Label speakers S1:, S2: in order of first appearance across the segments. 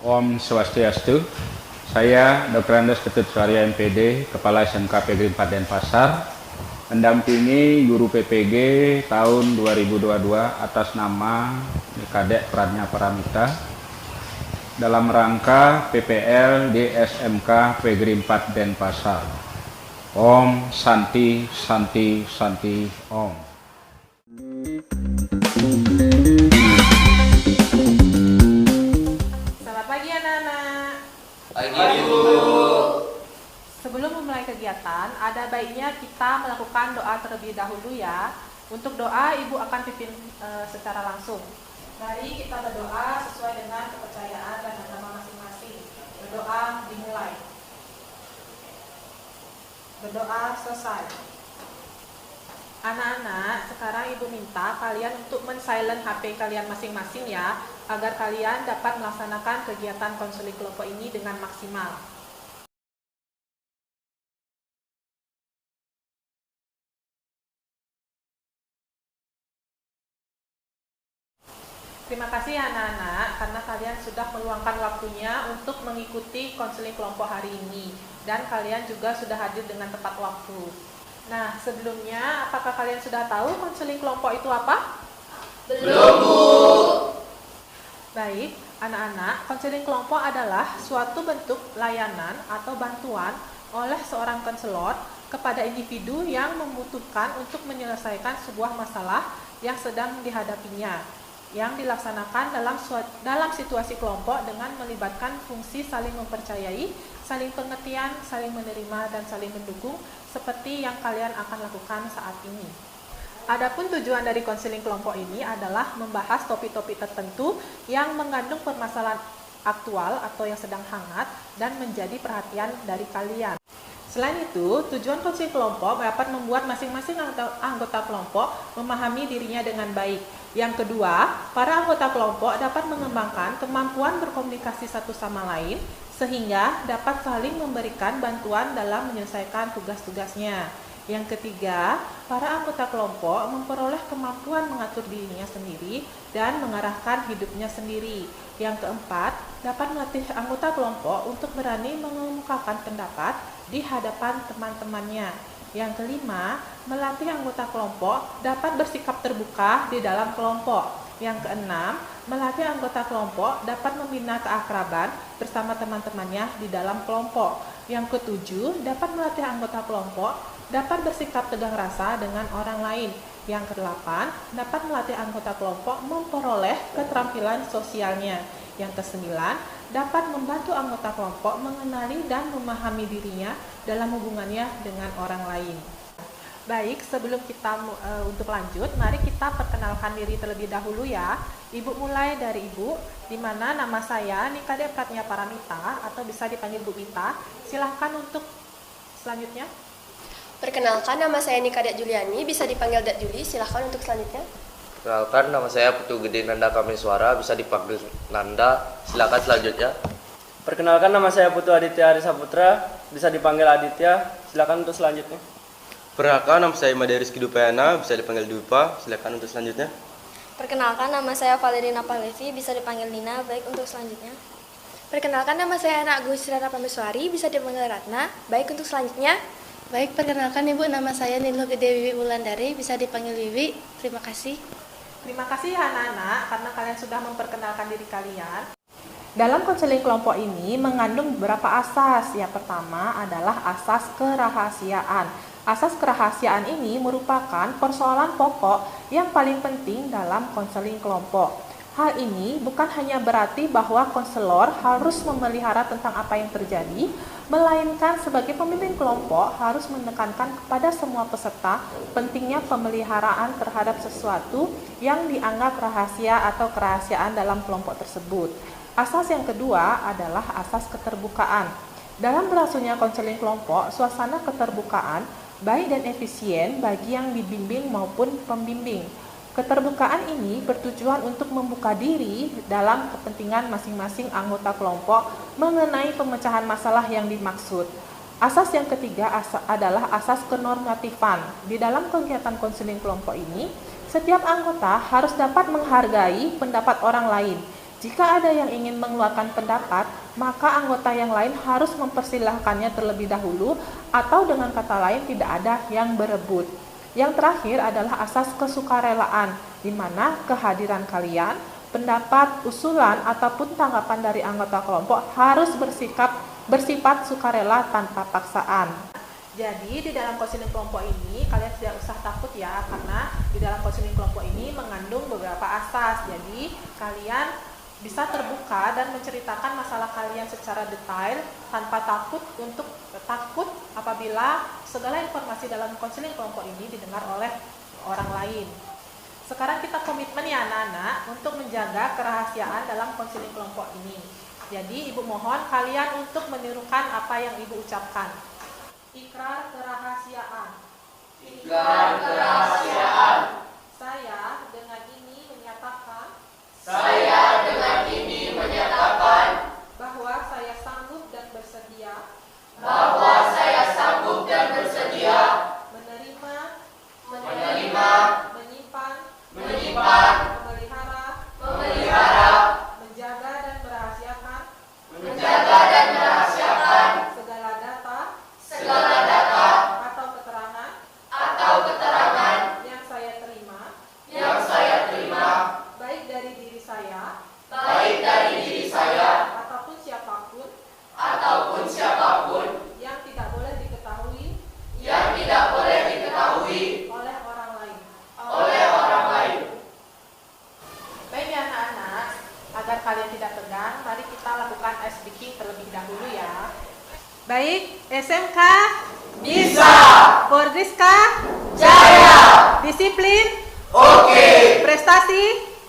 S1: Om Swastiastu. Saya Dr. Andes Ketut Surya MPD, Kepala SMK PGRI 4 Denpasar, mendampingi guru PPG tahun 2022 atas nama Kadek Pradnya Paramita dalam rangka PPL di SMK PGRI 4 Denpasar. Om Santi Santi Santi Om.
S2: Selamat pagi anak-anak.
S3: Pagi Bu.
S2: Sebelum memulai kegiatan, ada baiknya kita melakukan doa terlebih dahulu ya. Untuk doa, Ibu akan pimpin secara langsung. Mari kita berdoa sesuai dengan kepercayaan dan agama masing-masing. Berdoa dimulai. Berdoa selesai. Anak-anak, sekarang Ibu minta kalian untuk men-silent HP kalian masing-masing ya, agar kalian dapat melaksanakan kegiatan konseling kelompok ini dengan maksimal. Terima kasih anak-anak karena kalian sudah meluangkan waktunya untuk mengikuti konseling kelompok hari ini, dan kalian juga sudah hadir dengan tepat waktu. Nah, sebelumnya apakah kalian sudah tahu konseling kelompok itu apa?
S3: Belum Bu.
S2: Baik, anak-anak, konseling kelompok adalah suatu bentuk layanan atau bantuan oleh seorang konselor kepada individu yang membutuhkan untuk menyelesaikan sebuah masalah yang sedang dihadapinya, yang dilaksanakan dalam situasi kelompok dengan melibatkan fungsi saling mempercayai, saling pengertian, saling menerima, dan saling mendukung seperti yang kalian akan lakukan saat ini. Adapun tujuan dari konseling kelompok ini adalah membahas topik-topik tertentu yang mengandung permasalahan aktual atau yang sedang hangat dan menjadi perhatian dari kalian. Selain itu, tujuan konseling kelompok dapat membuat masing-masing anggota kelompok memahami dirinya dengan baik. Yang kedua, para anggota kelompok dapat mengembangkan kemampuan berkomunikasi satu sama lain sehingga dapat saling memberikan bantuan dalam menyelesaikan tugas-tugasnya. Yang ketiga, para anggota kelompok memperoleh kemampuan mengatur dirinya sendiri dan mengarahkan hidupnya sendiri. Yang keempat, dapat melatih anggota kelompok untuk berani mengemukakan pendapat di hadapan teman-temannya. Yang kelima, melatih anggota kelompok dapat bersikap terbuka di dalam kelompok. Yang keenam, melatih anggota kelompok dapat membina keakraban bersama teman-temannya di dalam kelompok. Yang ketujuh, dapat melatih anggota kelompok dapat bersikap tegang rasa dengan orang lain. Yang kedelapan, dapat melatih anggota kelompok memperoleh keterampilan sosialnya. Yang kesembilan, dapat membantu anggota kelompok mengenali dan memahami dirinya dalam hubungannya dengan orang lain. Baik, sebelum kita untuk lanjut, mari kita perkenalkan diri terlebih dahulu ya. Ibu mulai dari Ibu, di mana nama saya Nikade Pradnya Paramita atau bisa dipanggil Bu Mita. Silahkan untuk selanjutnya.
S4: Perkenalkan, nama saya Nikade Juliani, bisa dipanggil Dak Juli. Silahkan untuk selanjutnya.
S3: Perkenalkan, nama saya Putu Gede Nanda Kameswara, bisa dipanggil Nanda. Silakan selanjutnya.
S5: Perkenalkan, nama saya Putu Aditya Arisa Putra, bisa dipanggil Aditya. Silakan untuk selanjutnya.
S6: Perkenalkan, nama saya Made Rizky Dupayana, bisa dipanggil Dupa. Silakan untuk selanjutnya.
S7: Perkenalkan, nama saya Valerina Palevi, bisa dipanggil Nina. Baik, untuk selanjutnya.
S8: Perkenalkan, nama saya Anak Agus Rara Prameswari, bisa dipanggil Ratna. Baik, untuk selanjutnya.
S9: Baik, perkenalkan Ibu, nama saya Nilo Gede Wiwi Wulandari, bisa dipanggil Wiwi. Terima kasih.
S2: Terima kasih anak-anak karena kalian sudah memperkenalkan diri kalian. Dalam konseling kelompok ini mengandung beberapa asas. Yang pertama adalah asas kerahasiaan. Asas kerahasiaan ini merupakan persoalan pokok yang paling penting dalam konseling kelompok. Hal ini bukan hanya berarti bahwa konselor harus memelihara tentang apa yang terjadi, melainkan sebagai pemimpin kelompok harus menekankan kepada semua peserta pentingnya pemeliharaan terhadap sesuatu yang dianggap rahasia atau kerahasiaan dalam kelompok tersebut. Asas yang kedua adalah asas keterbukaan. Dalam berlangsungnya konseling kelompok, suasana keterbukaan baik dan efisien bagi yang dibimbing maupun pembimbing. Keterbukaan ini bertujuan untuk membuka diri dalam kepentingan masing-masing anggota kelompok mengenai pemecahan masalah yang dimaksud. Asas yang ketiga adalah asas kenormatifan. Di dalam kegiatan konseling kelompok ini, setiap anggota harus dapat menghargai pendapat orang lain. Jika ada yang ingin mengeluarkan pendapat, maka anggota yang lain harus mempersilahkannya terlebih dahulu atau dengan kata lain tidak ada yang berebut. Yang terakhir adalah asas kesukarelaan, di mana kehadiran kalian, pendapat, usulan, ataupun tanggapan dari anggota kelompok harus bersifat sukarela tanpa paksaan. Jadi di dalam konseling kelompok ini kalian tidak usah takut ya, karena di dalam konseling kelompok ini mengandung beberapa asas. Jadi kalian bisa terbuka dan menceritakan masalah kalian secara detail tanpa takut apabila segala informasi dalam konseling kelompok ini didengar oleh orang lain. Sekarang kita komitmen ya anak-anak untuk menjaga kerahasiaan dalam konseling kelompok ini. Jadi ibu mohon kalian untuk menirukan apa yang ibu ucapkan. Ikrar kerahasiaan.
S10: Ikrar kerahasiaan.
S2: Saya dengan ini menyatakan.
S10: Saya dengan ini menyatakan.
S2: Bahwa saya sanggup dan bersedia.
S10: Bahwa saya sanggup dan bersedia.
S2: Menerima.
S10: Menyimpan.
S2: Memelihara. Menjaga dan merahasiakan. Segala data. Atau keterangan. Yang saya terima. Baik dari diri saya. Ataupun siapapun. Yang tidak boleh diketahui. Oleh orang lain. Baik ya anak-anak, agar kalian tidak tegang, mari kita lakukan ice breaking terlebih dahulu ya. Baik, SMK
S10: Bisa.
S2: Pordiska
S10: Jaya.
S2: Disiplin
S10: Oke.
S2: Prestasi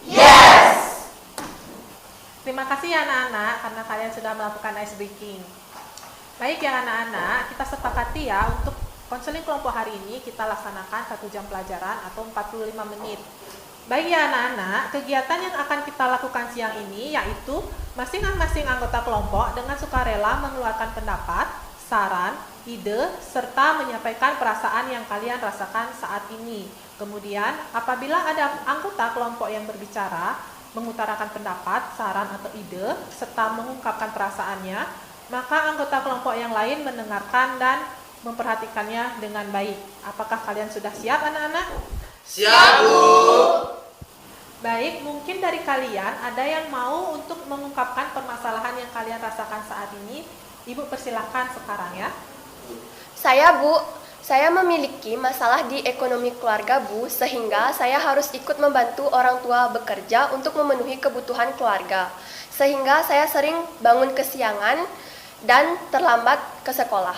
S10: Yes.
S2: Terima kasih ya anak-anak karena kalian sudah melakukan ice breaking. Baik ya anak-anak, kita sepakati ya untuk konseling kelompok hari ini kita laksanakan 1 jam pelajaran atau 45 menit. Baik ya anak-anak, kegiatan yang akan kita lakukan siang ini yaitu masing-masing anggota kelompok dengan sukarela mengeluarkan pendapat, saran, ide, serta menyampaikan perasaan yang kalian rasakan saat ini. Kemudian, apabila ada anggota kelompok yang berbicara, mengutarakan pendapat, saran, atau ide, serta mengungkapkan perasaannya, maka anggota kelompok yang lain mendengarkan dan memperhatikannya dengan baik. Apakah kalian sudah siap anak-anak?
S10: Siap, Bu.
S2: Baik, mungkin dari kalian ada yang mau untuk mengungkapkan permasalahan yang kalian rasakan saat ini. Ibu persilahkan sekarang ya.
S4: Saya, Bu. Saya memiliki masalah di ekonomi keluarga, Bu, sehingga saya harus ikut membantu orang tua bekerja untuk memenuhi kebutuhan keluarga. Sehingga saya sering bangun kesiangan dan terlambat ke sekolah.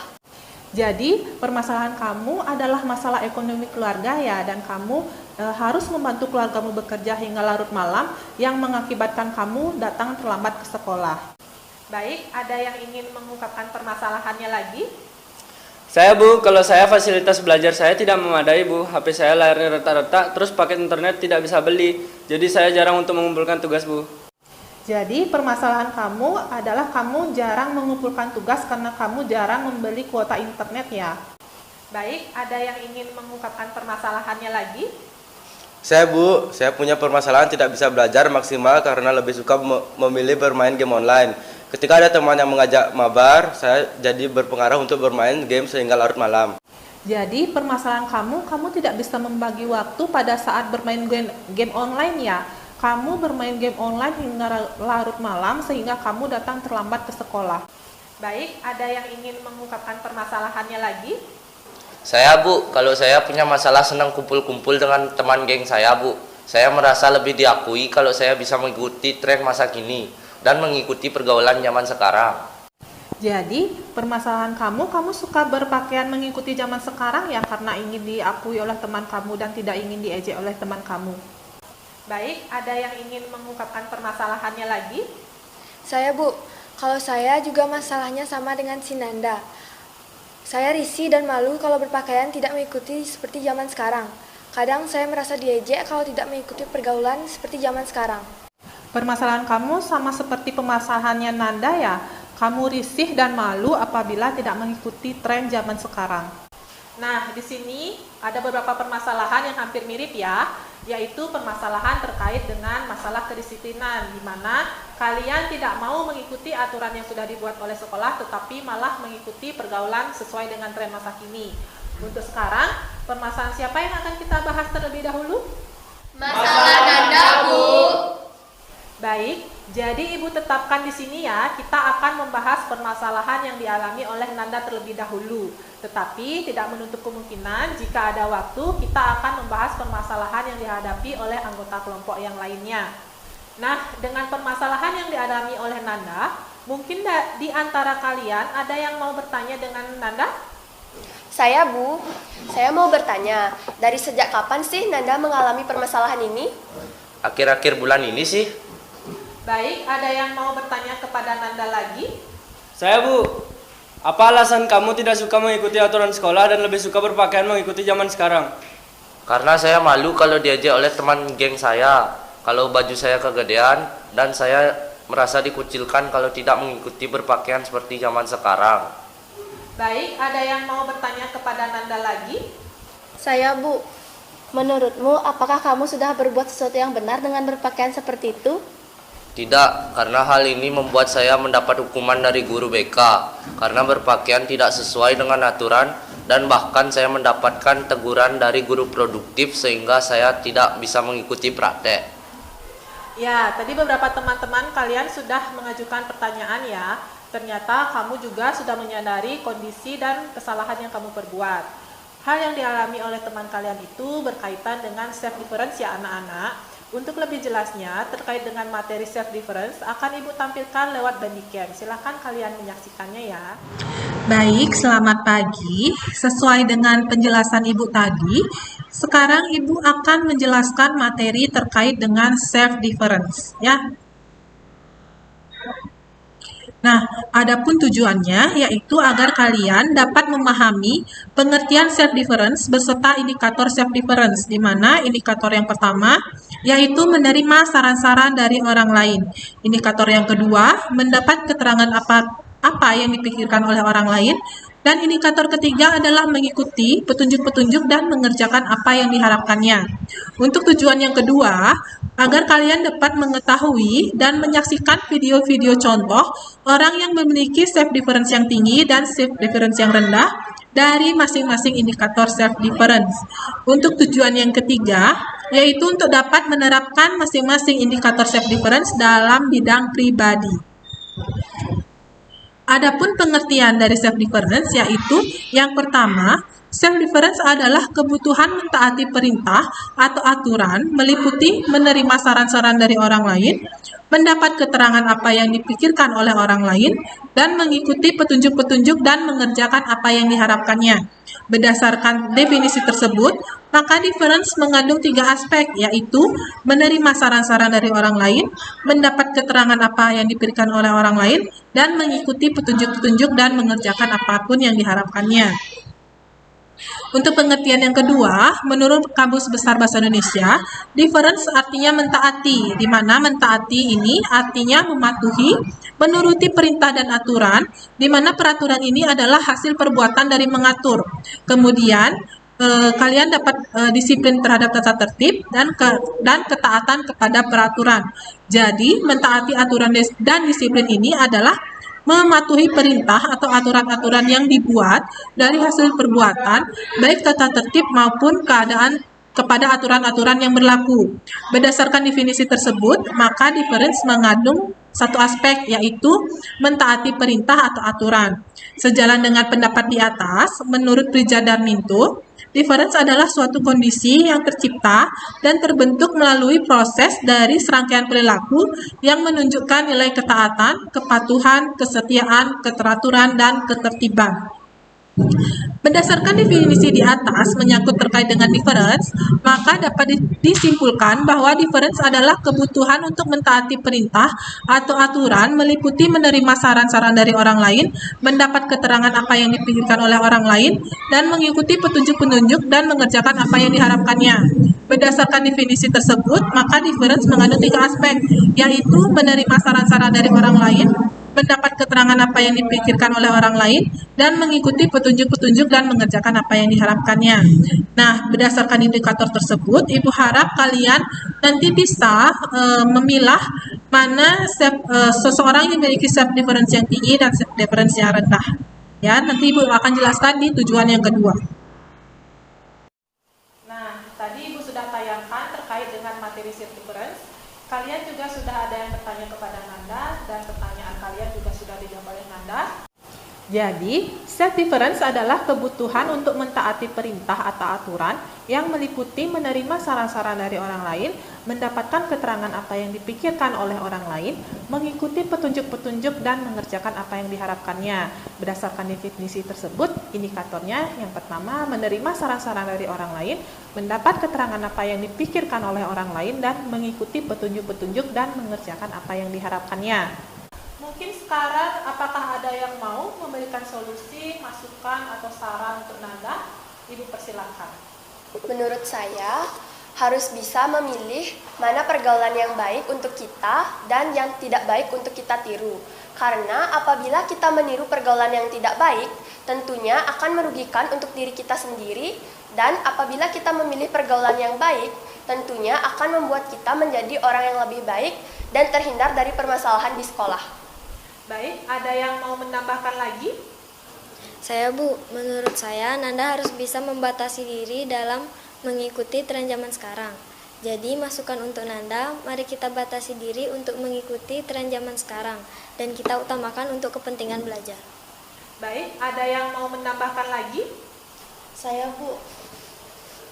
S2: Jadi, permasalahan kamu adalah masalah ekonomi keluarga ya, dan kamu harus membantu keluargamu bekerja hingga larut malam yang mengakibatkan kamu datang terlambat ke sekolah. Baik, ada yang ingin mengungkapkan permasalahannya lagi?
S5: Saya, Bu, kalau saya fasilitas belajar saya tidak memadai, Bu. HP saya layarnya retak-retak, terus paket internet tidak bisa beli. Jadi saya jarang untuk mengumpulkan tugas, Bu.
S2: Jadi permasalahan kamu adalah kamu jarang mengumpulkan tugas karena kamu jarang membeli kuota internet ya. Baik, ada yang ingin mengungkapkan permasalahannya lagi?
S6: Saya, Bu, saya punya permasalahan tidak bisa belajar maksimal karena lebih suka memilih bermain game online. Ketika ada teman yang mengajak mabar, saya jadi berpengaruh untuk bermain game sehingga larut malam.
S2: Jadi permasalahan kamu tidak bisa membagi waktu pada saat bermain game online ya. Kamu bermain game online hingga larut malam sehingga kamu datang terlambat ke sekolah. Baik, ada yang ingin mengungkapkan permasalahannya lagi?
S3: Saya, Bu, kalau saya punya masalah senang kumpul-kumpul dengan teman geng saya, Bu. Saya merasa lebih diakui kalau saya bisa mengikuti tren masa kini dan mengikuti pergaulan zaman sekarang.
S2: Jadi, permasalahan kamu suka berpakaian mengikuti zaman sekarang ya karena ingin diakui oleh teman kamu dan tidak ingin diejek oleh teman kamu. Baik, ada yang ingin mengungkapkan permasalahannya lagi?
S8: Saya, Bu. Kalau saya juga masalahnya sama dengan si Nanda. Saya risih dan malu kalau berpakaian tidak mengikuti seperti zaman sekarang. Kadang saya merasa diejek kalau tidak mengikuti pergaulan seperti zaman sekarang.
S2: Permasalahan kamu sama seperti permasalahannya Nanda ya. Kamu risih dan malu apabila tidak mengikuti tren zaman sekarang. Nah, di sini ada beberapa permasalahan yang hampir mirip ya. yaitu permasalahan terkait dengan masalah kedisiplinan, di mana kalian tidak mau mengikuti aturan yang sudah dibuat oleh sekolah, tetapi malah mengikuti pergaulan sesuai dengan tren masa kini. Untuk sekarang, permasalahan siapa yang akan kita bahas terlebih dahulu?
S10: Masalah Nanda, Bu.
S2: Baik, jadi Ibu tetapkan di sini ya, kita akan membahas permasalahan yang dialami oleh Nanda terlebih dahulu. Tetapi tidak menutup kemungkinan jika ada waktu kita akan membahas permasalahan yang dihadapi oleh anggota kelompok yang lainnya. Nah, dengan permasalahan yang dialami oleh Nanda, mungkin di antara kalian ada yang mau bertanya dengan Nanda?
S4: Saya, Bu. Saya mau bertanya, dari sejak kapan sih Nanda mengalami permasalahan ini?
S3: Akhir-akhir bulan ini sih.
S2: Baik, ada yang mau bertanya kepada Nanda lagi?
S5: Saya, Bu. Apa alasan kamu tidak suka mengikuti aturan sekolah dan lebih suka berpakaian mengikuti zaman sekarang?
S3: Karena saya malu kalau diajak oleh teman geng saya, kalau baju saya kegedean, dan saya merasa dikucilkan kalau tidak mengikuti berpakaian seperti zaman sekarang.
S2: Baik, ada yang mau bertanya kepada Nanda lagi?
S9: Saya, Bu. Menurutmu, apakah kamu sudah berbuat sesuatu yang benar dengan berpakaian seperti itu?
S3: Tidak, karena hal ini membuat saya mendapat hukuman dari guru BK karena berpakaian tidak sesuai dengan aturan, dan bahkan saya mendapatkan teguran dari guru produktif sehingga saya tidak bisa mengikuti praktek.
S2: Ya, tadi beberapa teman-teman kalian sudah mengajukan pertanyaan ya. Ternyata kamu juga sudah menyadari kondisi dan kesalahan yang kamu perbuat. Hal yang dialami oleh teman kalian itu berkaitan dengan self-difference ya anak-anak. Untuk lebih jelasnya terkait dengan materi self-difference akan Ibu tampilkan lewat Bandicam. Silahkan kalian menyaksikannya ya.
S11: Baik, selamat pagi. Sesuai dengan penjelasan Ibu tadi, sekarang Ibu akan menjelaskan materi terkait dengan self-difference ya. Nah, adapun tujuannya yaitu agar kalian dapat memahami pengertian self-difference beserta indikator self-difference, di mana indikator yang pertama yaitu menerima saran-saran dari orang lain. Indikator yang kedua, mendapat keterangan apa yang dipikirkan oleh orang lain. Dan indikator ketiga adalah mengikuti petunjuk-petunjuk dan mengerjakan apa yang diharapkannya. Untuk tujuan yang kedua, agar kalian dapat mengetahui dan menyaksikan video-video contoh orang yang memiliki self-difference yang tinggi dan self-difference yang rendah dari masing-masing indikator self-difference. Untuk tujuan yang ketiga, yaitu untuk dapat menerapkan masing-masing indikator self-difference dalam bidang pribadi. Adapun pengertian dari self-difference yaitu yang pertama, self-difference adalah kebutuhan mentaati perintah atau aturan, meliputi menerima saran-saran dari orang lain, mendapat keterangan apa yang dipikirkan oleh orang lain, dan mengikuti petunjuk-petunjuk dan mengerjakan apa yang diharapkannya. Berdasarkan definisi tersebut, maka difference mengandung 3 aspek, yaitu menerima saran-saran dari orang lain, mendapat keterangan apa yang diberikan oleh orang lain, dan mengikuti petunjuk-petunjuk dan mengerjakan apapun yang diharapkannya. Untuk pengertian yang kedua, menurut Kamus Besar Bahasa Indonesia, difference artinya mentaati, di mana mentaati ini artinya mematuhi, menuruti perintah dan aturan, di mana peraturan ini adalah hasil perbuatan dari mengatur. Kemudian, kalian dapat disiplin terhadap tata tertib dan ketaatan kepada peraturan. Jadi, mentaati aturan dan disiplin ini adalah mematuhi perintah atau aturan-aturan yang dibuat dari hasil perbuatan, baik tata tertib maupun keadaan kepada aturan-aturan yang berlaku. Berdasarkan definisi tersebut, maka difference mengandung 1 aspek, yaitu mentaati perintah atau aturan. Sejalan dengan pendapat di atas, menurut Prija Darminto, difference adalah suatu kondisi yang tercipta dan terbentuk melalui proses dari serangkaian perilaku yang menunjukkan nilai ketaatan, kepatuhan, kesetiaan, keteraturan, dan ketertiban. Berdasarkan definisi di atas menyangkut terkait dengan difference, maka dapat disimpulkan bahwa difference adalah kebutuhan untuk mentaati perintah atau aturan, meliputi menerima saran-saran dari orang lain, mendapat keterangan apa yang dipikirkan oleh orang lain, dan mengikuti petunjuk-petunjuk dan mengerjakan apa yang diharapkannya. Berdasarkan definisi tersebut, maka difference mengandung 3 aspek, yaitu menerima saran-saran dari orang lain, mendapat keterangan apa yang dipikirkan oleh orang lain, dan mengikuti petunjuk-petunjuk dan mengerjakan apa yang diharapkannya. Nah, berdasarkan indikator tersebut, Ibu harap kalian nanti bisa memilah mana seseorang yang memiliki self difference yang tinggi dan self difference yang rendah. Ya, nanti Ibu akan jelaskan di tujuan yang kedua.
S2: Nah, tadi Ibu sudah tayangkan terkait dengan materi self difference. Kalian juga sudah ada yang bertanya kepada Nanda dan pertanyaan kalian juga sudah dijawab oleh Nanda. Jadi, self difference adalah kebutuhan untuk mentaati perintah atau aturan yang meliputi menerima saran-saran dari orang lain, mendapatkan keterangan apa yang dipikirkan oleh orang lain, mengikuti petunjuk-petunjuk dan mengerjakan apa yang diharapkannya. Berdasarkan definisi tersebut, indikatornya yang pertama menerima saran-saran dari orang lain, mendapat keterangan apa yang dipikirkan oleh orang lain, dan mengikuti petunjuk-petunjuk dan mengerjakan apa yang diharapkannya. Mungkin sekarang apakah ada yang mau memberikan solusi, masukan, atau saran untuk Nanda? Ibu persilakan.
S4: Menurut saya, harus bisa memilih mana pergaulan yang baik untuk kita dan yang tidak baik untuk kita tiru. Karena apabila kita meniru pergaulan yang tidak baik, tentunya akan merugikan untuk diri kita sendiri, dan apabila kita memilih pergaulan yang baik, tentunya akan membuat kita menjadi orang yang lebih baik dan terhindar dari permasalahan di sekolah.
S2: Baik, ada yang mau menambahkan lagi?
S7: Saya Bu, menurut saya Nanda harus bisa membatasi diri dalam mengikuti tren zaman sekarang. Jadi masukan untuk Nanda, mari kita batasi diri untuk mengikuti tren zaman sekarang dan kita utamakan untuk kepentingan belajar.
S2: Baik, ada yang mau menambahkan lagi?
S9: Saya Bu,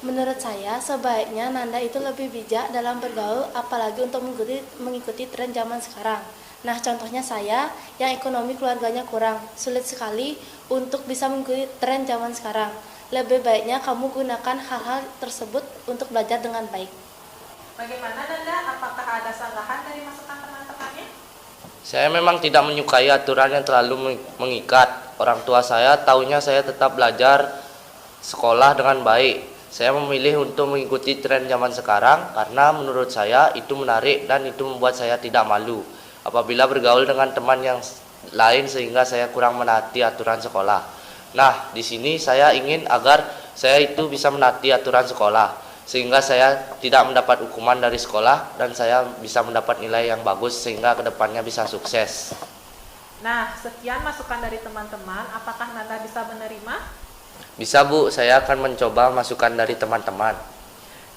S9: menurut saya sebaiknya Nanda itu lebih bijak dalam bergaul, apalagi untuk mengikuti tren zaman sekarang. Nah, contohnya saya yang ekonomi keluarganya kurang, sulit sekali untuk bisa mengikuti tren zaman sekarang. Lebih baiknya kamu gunakan hal-hal tersebut untuk belajar dengan baik.
S2: Bagaimana Nanda? Apakah ada sanggahan dari masukan teman-temannya?
S3: Saya memang tidak menyukai aturan yang terlalu mengikat. Orang tua saya tahunya saya tetap belajar sekolah dengan baik. Saya memilih untuk mengikuti tren zaman sekarang karena menurut saya itu menarik dan itu membuat saya tidak malu apabila bergaul dengan teman yang lain sehingga saya kurang menaati aturan sekolah. Nah, di sini saya ingin agar saya itu bisa menaati aturan sekolah sehingga saya tidak mendapat hukuman dari sekolah dan saya bisa mendapat nilai yang bagus sehingga kedepannya bisa sukses.
S2: Nah, sekian masukan dari teman-teman. Apakah Nanda bisa menerima?
S3: Bisa Bu, saya akan mencoba masukan dari teman-teman.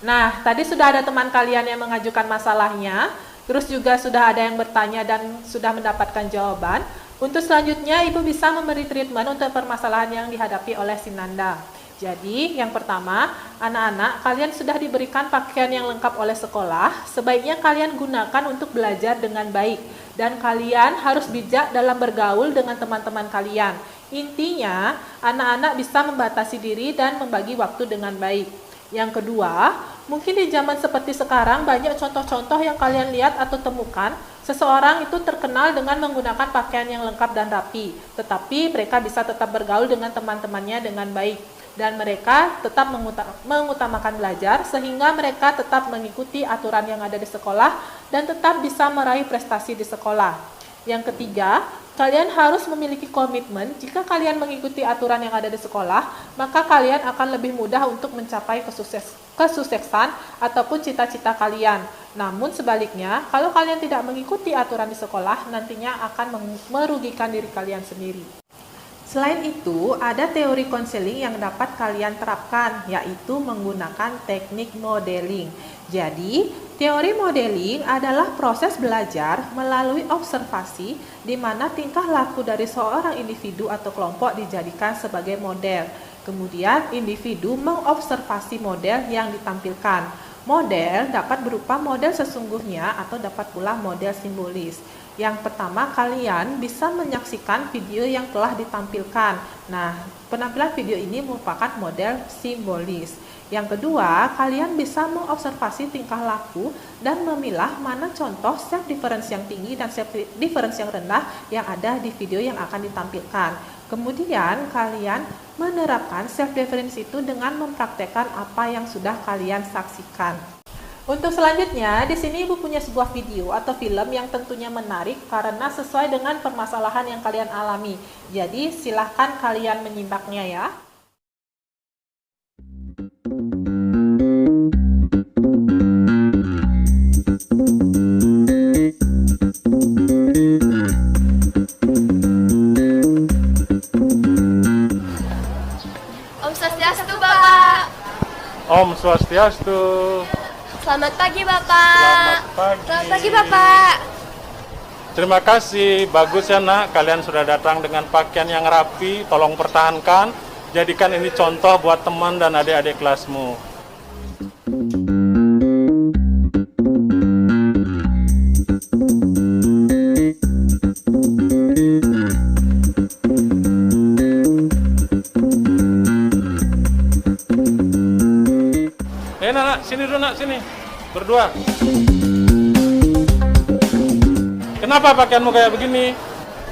S2: Nah, tadi sudah ada teman kalian yang mengajukan masalahnya. Terus juga sudah ada yang bertanya dan sudah mendapatkan jawaban. Untuk selanjutnya, Ibu bisa memberi treatment untuk permasalahan yang dihadapi oleh si Nanda. Jadi, yang pertama, anak-anak, kalian sudah diberikan pakaian yang lengkap oleh sekolah. Sebaiknya kalian gunakan untuk belajar dengan baik. Dan kalian harus bijak dalam bergaul dengan teman-teman kalian. Intinya, anak-anak bisa membatasi diri dan membagi waktu dengan baik. Yang kedua, mungkin di zaman seperti sekarang banyak contoh-contoh yang kalian lihat atau temukan. Seseorang itu terkenal dengan menggunakan pakaian yang lengkap dan rapi, tetapi mereka bisa tetap bergaul dengan teman-temannya dengan baik. Dan mereka tetap mengutamakan belajar sehingga mereka tetap mengikuti aturan yang ada di sekolah dan tetap bisa meraih prestasi di sekolah. Yang ketiga, kalian harus memiliki komitmen. Jika kalian mengikuti aturan yang ada di sekolah, maka kalian akan lebih mudah untuk mencapai kesuksesan ataupun cita-cita kalian. Namun sebaliknya, kalau kalian tidak mengikuti aturan di sekolah, nantinya akan merugikan diri kalian sendiri. Selain itu, ada teori konseling yang dapat kalian terapkan, yaitu menggunakan teknik modeling. Jadi, teori modeling adalah proses belajar melalui observasi di mana tingkah laku dari seorang individu atau kelompok dijadikan sebagai model. Kemudian, individu mengobservasi model yang ditampilkan. Model dapat berupa model sesungguhnya atau dapat pula model simbolis. Yang pertama, kalian bisa menyaksikan video yang telah ditampilkan. Nah, penampilan video ini merupakan model simbolis. Yang kedua, kalian bisa mengobservasi tingkah laku dan memilah mana contoh self difference yang tinggi dan self difference yang rendah yang ada di video yang akan ditampilkan. Kemudian, kalian menerapkan self difference itu dengan mempraktekkan apa yang sudah kalian saksikan. Untuk selanjutnya, di sini Ibu punya sebuah video atau film yang tentunya menarik karena sesuai dengan permasalahan yang kalian alami. Jadi, silahkan kalian menyimaknya ya.
S4: Om Swastiastu, Bapak.
S12: Om Swastiastu.
S4: Selamat pagi, Bapak.
S12: Selamat pagi.
S4: Bapak.
S12: Terima kasih, bagus ya nak, kalian sudah datang dengan pakaian yang rapi, tolong pertahankan, jadikan ini contoh buat teman dan adik-adik kelasmu. Nak, sini dulu nak, sini. Berdua. Kenapa pakaianmu kayak begini?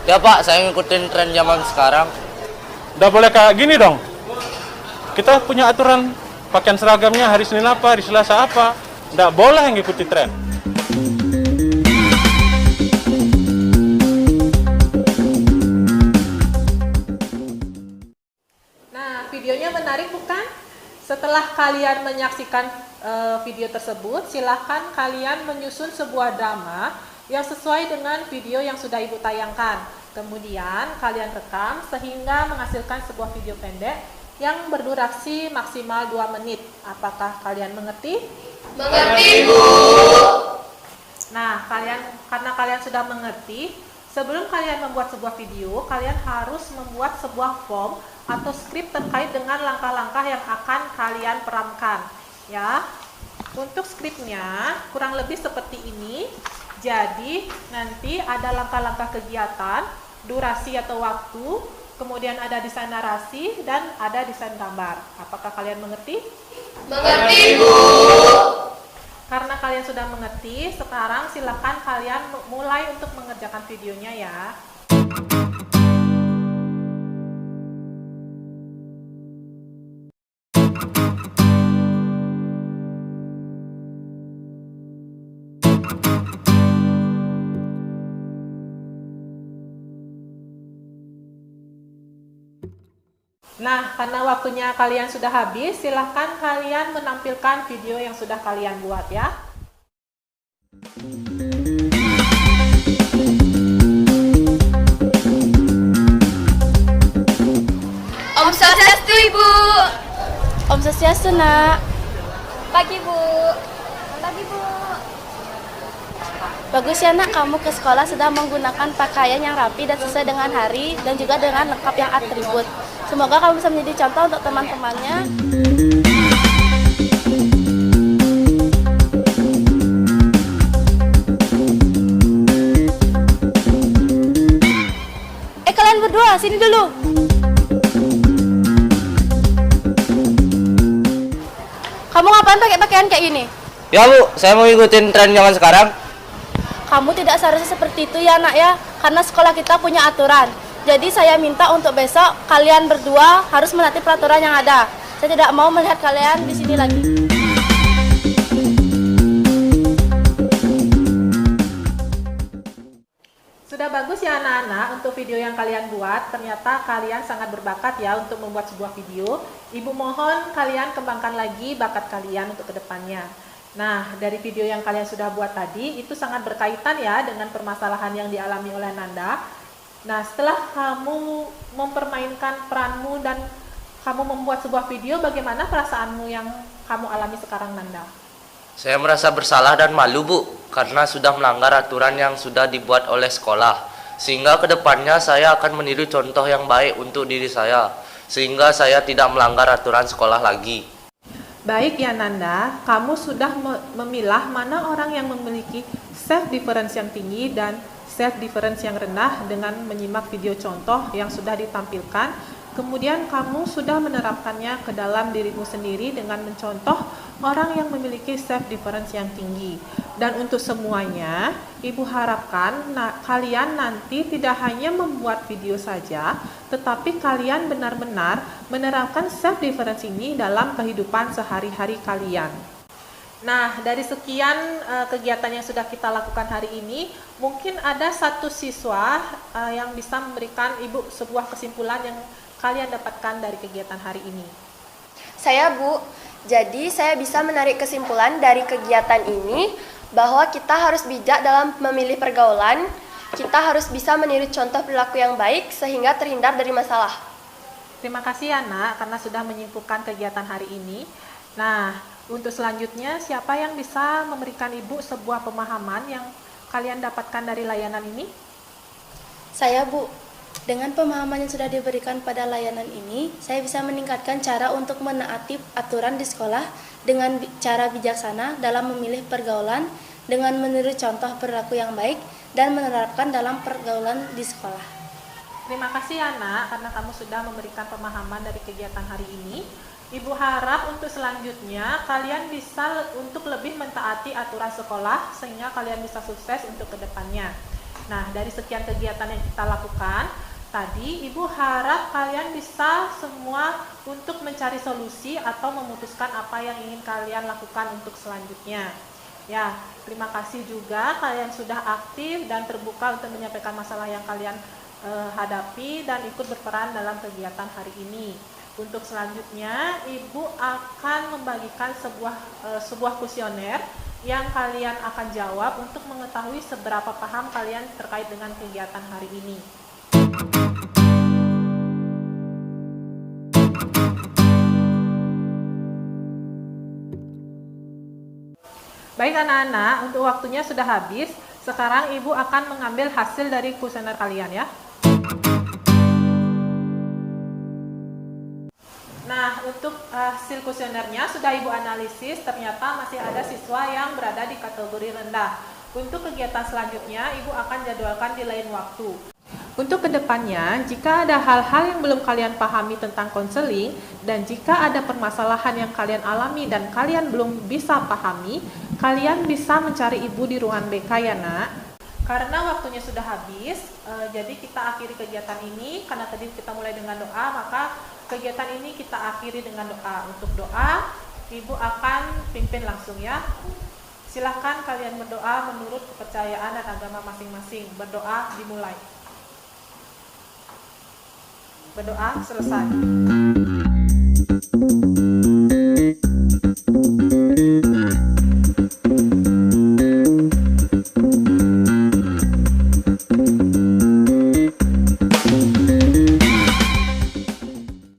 S3: Ya Pak, saya ngikutin tren zaman sekarang.
S12: Udah boleh kayak gini dong. Kita punya aturan pakaian seragamnya hari Senin apa, hari Selasa apa. Nggak boleh ngikuti tren.
S2: Nah, videonya menarik bukan? Setelah kalian menyaksikan video tersebut, silahkan kalian menyusun sebuah drama yang sesuai dengan video yang sudah Ibu tayangkan. Kemudian kalian rekam sehingga menghasilkan sebuah video pendek yang berdurasi maksimal 2 menit. Apakah kalian mengerti?
S10: Mengerti, Bu.
S2: Nah, karena kalian sudah mengerti, sebelum kalian membuat sebuah video, kalian harus membuat sebuah form atau skrip terkait dengan langkah-langkah yang akan kalian perankan. Ya, untuk skripnya kurang lebih seperti ini. Jadi nanti ada langkah-langkah kegiatan, durasi atau waktu, kemudian ada desain narasi dan ada desain gambar. Apakah kalian mengerti?
S10: Mengerti, Bu.
S2: Karena kalian sudah mengerti, sekarang silakan kalian mulai untuk mengerjakan videonya ya. Nah, karena waktunya kalian sudah habis, silahkan kalian menampilkan video yang sudah kalian buat ya.
S4: Om Swastiastu, Ibu.
S9: Om Swastiastu, Nak.
S4: Pagi, Bu. Pagi, Bu.
S9: Bagus ya, Nak, kamu ke sekolah sudah menggunakan pakaian yang rapi dan sesuai dengan hari dan juga dengan lengkap yang atribut. Semoga kamu bisa menjadi contoh untuk teman-temannya. Kalian berdua, sini dulu. Kamu ngapain pakai pakaian kayak gini?
S3: Ya Bu, saya mau ikutin tren zaman sekarang.
S9: Kamu tidak seharusnya seperti itu ya, Nak ya, karena sekolah kita punya aturan. Jadi saya minta untuk besok kalian berdua harus menaati peraturan yang ada. Saya tidak mau melihat kalian di sini lagi.
S2: Sudah bagus ya anak-anak untuk video yang kalian buat. Ternyata kalian sangat berbakat ya untuk membuat sebuah video. Ibu mohon kalian kembangkan lagi bakat kalian untuk kedepannya. Nah, dari video yang kalian sudah buat tadi, itu sangat berkaitan ya dengan permasalahan yang dialami oleh Nanda. Nah, setelah kamu mempermainkan peranmu dan kamu membuat sebuah video, bagaimana perasaanmu yang kamu alami sekarang, Nanda?
S3: Saya merasa bersalah dan malu Bu, karena sudah melanggar aturan yang sudah dibuat oleh sekolah. Sehingga kedepannya saya akan meniru contoh yang baik untuk diri saya, sehingga saya tidak melanggar aturan sekolah lagi.
S2: Baik ya Nanda, kamu sudah memilah mana orang yang memiliki self difference yang tinggi dan self difference yang rendah dengan menyimak video contoh yang sudah ditampilkan. Kemudian kamu sudah menerapkannya ke dalam dirimu sendiri dengan mencontoh orang yang memiliki self difference yang tinggi. Dan untuk semuanya, Ibu harapkan kalian nanti tidak hanya membuat video saja, tetapi kalian benar-benar menerapkan self difference ini dalam kehidupan sehari-hari kalian. Nah, dari sekian kegiatan yang sudah kita lakukan hari ini, mungkin ada satu siswa yang bisa memberikan Ibu sebuah kesimpulan yang kalian dapatkan dari kegiatan hari ini.
S4: Saya, Bu. Jadi, saya bisa menarik kesimpulan dari kegiatan ini bahwa kita harus bijak dalam memilih pergaulan, kita harus bisa meniru contoh perilaku yang baik sehingga terhindar dari masalah.
S2: Terima kasih ya, Nak, karena sudah menyimpulkan kegiatan hari ini. Nah, untuk selanjutnya, siapa yang bisa memberikan Ibu sebuah pemahaman yang kalian dapatkan dari layanan ini?
S9: Saya, Bu. Dengan pemahaman yang sudah diberikan pada layanan ini, saya bisa meningkatkan cara untuk menaati aturan di sekolah dengan cara bijaksana dalam memilih pergaulan, dengan meniru contoh perilaku yang baik, dan menerapkan dalam pergaulan di sekolah.
S2: Terima kasih ya, Nak, karena kamu sudah memberikan pemahaman dari kegiatan hari ini. Ibu harap untuk selanjutnya kalian bisa untuk lebih mentaati aturan sekolah sehingga kalian bisa sukses untuk kedepannya. Nah, dari sekian kegiatan yang kita lakukan tadi, Ibu harap kalian bisa semua untuk mencari solusi atau memutuskan apa yang ingin kalian lakukan untuk selanjutnya. Ya, terima kasih juga kalian sudah aktif dan terbuka untuk menyampaikan masalah yang kalian hadapi dan ikut berperan dalam kegiatan hari ini. Untuk selanjutnya, Ibu akan membagikan sebuah kuesioner yang kalian akan jawab untuk mengetahui seberapa paham kalian terkait dengan kegiatan hari ini. Baik anak-anak, untuk waktunya sudah habis. Sekarang Ibu akan mengambil hasil dari kuesioner kalian ya. Nah, untuk hasil kuesionernya sudah Ibu analisis, ternyata masih ada siswa yang berada di kategori rendah. Untuk kegiatan selanjutnya, Ibu akan jadwalkan di lain waktu. Untuk kedepannya, jika ada hal-hal yang belum kalian pahami tentang konseling, dan jika ada permasalahan yang kalian alami dan kalian belum bisa pahami, kalian bisa mencari Ibu di ruangan BK ya, Nak. Karena waktunya sudah habis, jadi kita akhiri kegiatan ini. Karena tadi kita mulai dengan doa, maka kegiatan ini kita akhiri dengan doa. Untuk doa, Ibu akan pimpin langsung ya. Silahkan kalian berdoa menurut kepercayaan dan agama masing-masing. Berdoa dimulai. Berdoa selesai.